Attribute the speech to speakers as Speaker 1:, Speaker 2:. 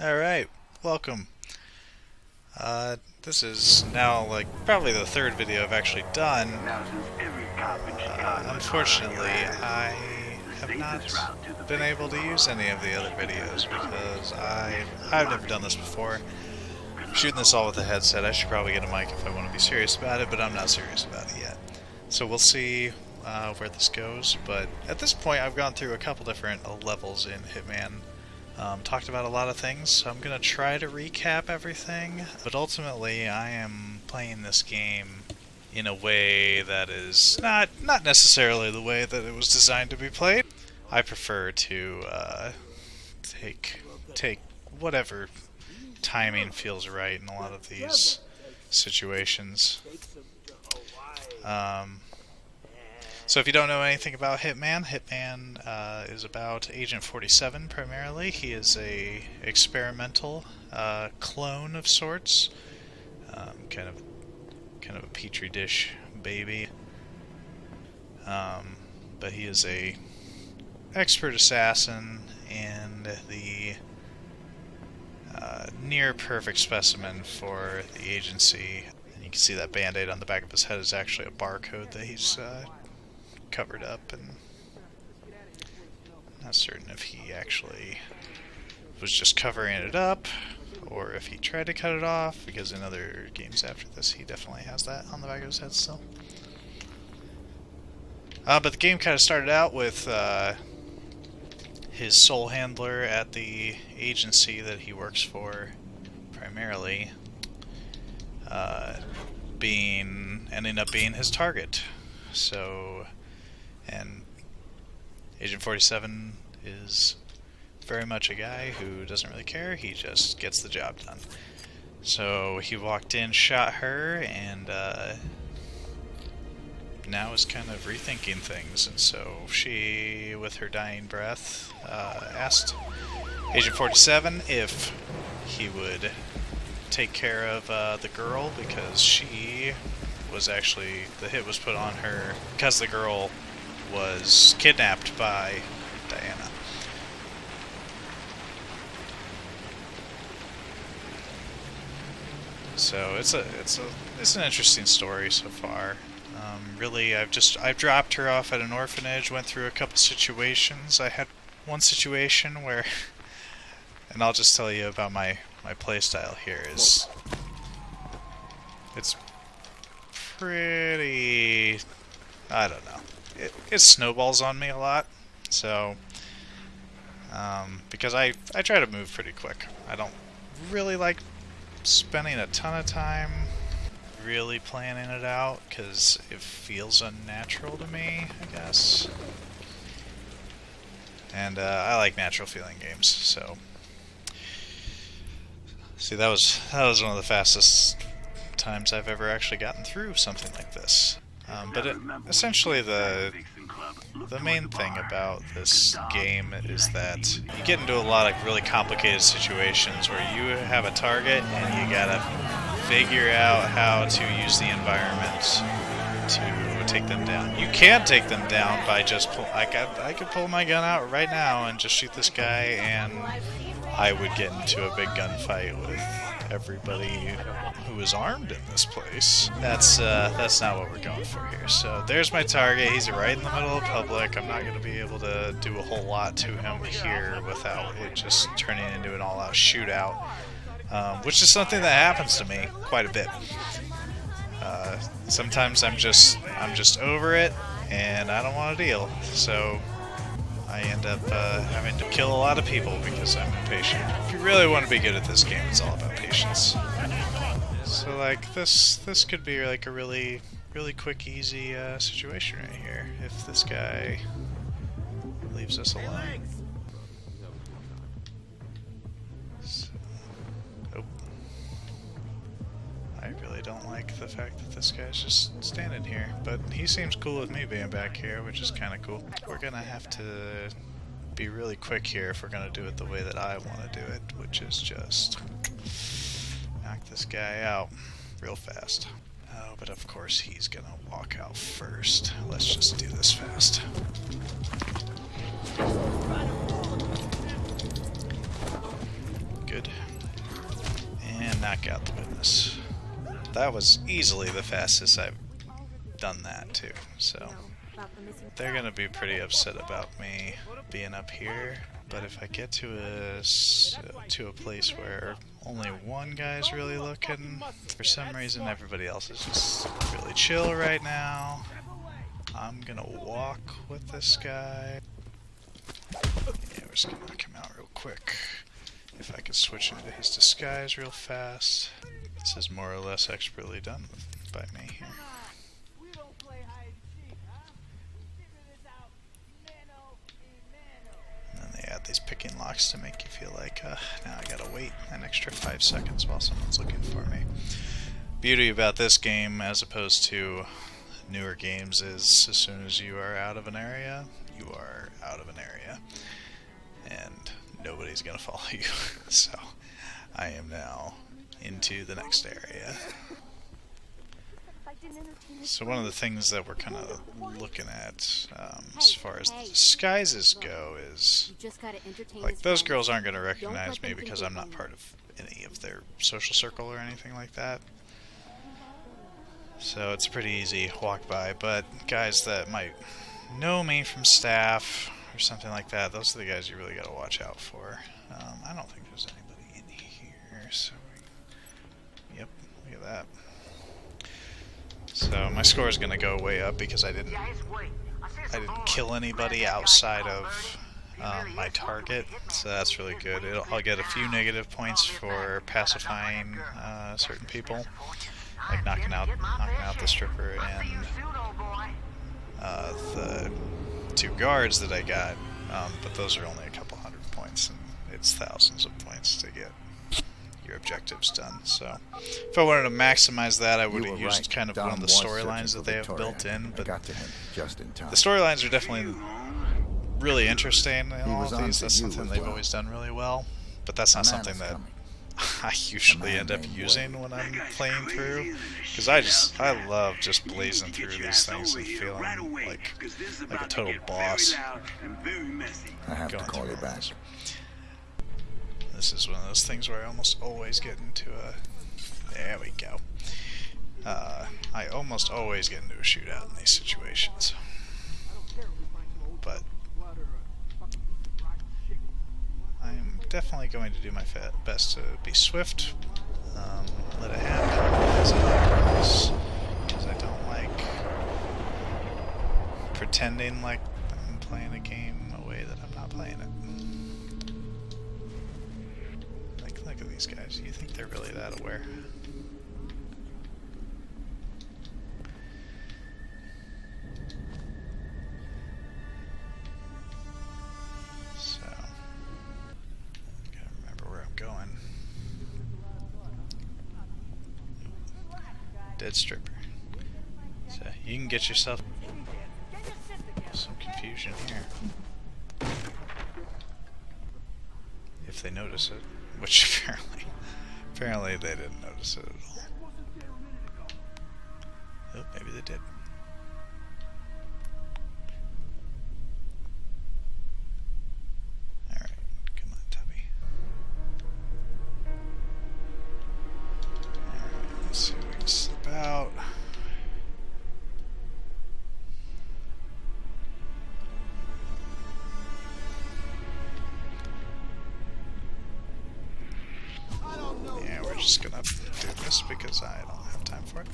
Speaker 1: Alright, welcome. This is now like probably the third video I've actually done. Unfortunately, I have not been able to use any of the other videos because I've never done this before. I'm shooting this all with a headset. I should probably get a mic if I want to be serious about it, but I'm not serious about it yet. So we'll see where this goes, but at this point I've gone through a couple different levels in Hitman. Talked about a lot of things, so I'm going to try to recap everything, but ultimately I am playing this game in a way that is not necessarily the way that it was designed to be played. I prefer to take whatever timing feels right in a lot of these situations. So if you don't know anything about Hitman, Hitman is about Agent 47 primarily. He is a experimental clone of sorts, kind of a petri dish baby. But he is a expert assassin and the near perfect specimen for the agency. And you can see that band-aid on the back of his head is actually a barcode that he's covered up, and I'm not certain if he actually was just covering it up or if he tried to cut it off, because in other games after this he definitely has that on the back of his head still. But the game kind of started out with his soul handler at the agency that he works for primarily ending up being his target. So, and Agent 47 is very much a guy who doesn't really care, he just gets the job done. So he walked in, shot her, and now is kind of rethinking things, and so she, with her dying breath, asked Agent 47 if he would take care of the girl, because she was actually, the hit was put on her because the girl was kidnapped by Diana. So it's an interesting story so far. Really, I've dropped her off at an orphanage, went through a couple situations. I had one situation where, and I'll just tell you about my playstyle here, is it's pretty, I don't know, it snowballs on me a lot, so because I try to move pretty quick. I don't really like spending a ton of time really planning it out, because it feels unnatural to me, I guess. And I like natural feeling games, so see, that was one of the fastest times I've ever actually gotten through something like this. But essentially the main thing about this game is that you get into a lot of really complicated situations where you have a target and you gotta figure out how to use the environment to take them down. You can take them down by just I could pull my gun out right now and just shoot this guy, and I would get into a big gunfight with everybody who is armed in this place. That's not what we're going for here. So there's my target. He's right in the middle of public. I'm not going to be able to do a whole lot to him here without it just turning into an all-out shootout, which is something that happens to me quite a bit. Sometimes I'm just over it and I don't want to deal. So I end up having to kill a lot of people because I'm impatient. If you really want to be good at this game, it's all about patience. So like this could be like a really quick, easy situation right here if this guy leaves us alone. So, oh. I really don't like the fact that this guy's just standing here, but he seems cool with me being back here, which is kind of cool. We're gonna have to be really quick here if we're gonna do it the way that I want to do it, which is just knock this guy out real fast. Oh, but of course he's gonna walk out first. Let's just do this fast. Good. And knock out the witness. That was easily the fastest I've done that too, so they're gonna be pretty upset about me being up here. But if I get to a place where only one guy's really looking, for some reason everybody else is just really chill right now, I'm gonna walk with this guy. Yeah, we're just gonna knock him out real quick. If I could switch into his disguise real fast. This is more or less expertly done by me here. And then they add these picking locks to make you feel like, now I gotta wait an extra 5 seconds while someone's looking for me. Beauty about this game, as opposed to newer games, is as soon as you are out of an area, you are out of an area. And nobody's gonna follow you. So I am now into the next area. So one of the things that we're kind of looking at as far as the disguises go is, like, those girls aren't going to recognize me because I'm not part of any of their social circle or anything like that. So it's a pretty easy walk by, but guys that might know me from staff or something like that, those are the guys you really got to watch out for. I don't think there's anybody in here, so yep, look at that. So my score is going to go way up because I didn't kill anybody outside of my target, so that's really good. I'll get a few negative points for pacifying certain people, like knocking out the stripper and the 2 guards that I got, but those are only a couple hundred points, and it's thousands of points to get your objectives done. So if I wanted to maximize that, I would have used kind of one of the storylines that they have built in, but the storylines are definitely really interesting in all of these. That's something they've always done really well, but that's not something that I usually end up using when I'm playing through, because I love just blazing through these things and feeling like a total boss.
Speaker 2: I have to call you back.
Speaker 1: This is one of those things where I almost always get into a... There we go. I almost always get into a shootout in these situations. But I'm definitely going to do my best to be swift. Let it happen as I promise, because I don't like pretending like I'm playing a game a way that I'm not playing it. Look at these guys. You think they're really that aware? So, gotta remember where I'm going. Dead stripper. So you can get yourself some confusion here if they notice it. Which apparently they didn't notice it at all. Oh, maybe they did. Alright, come on, Tubby. Alright, let's see if we can slip out. Just gonna do this because I don't have time for it.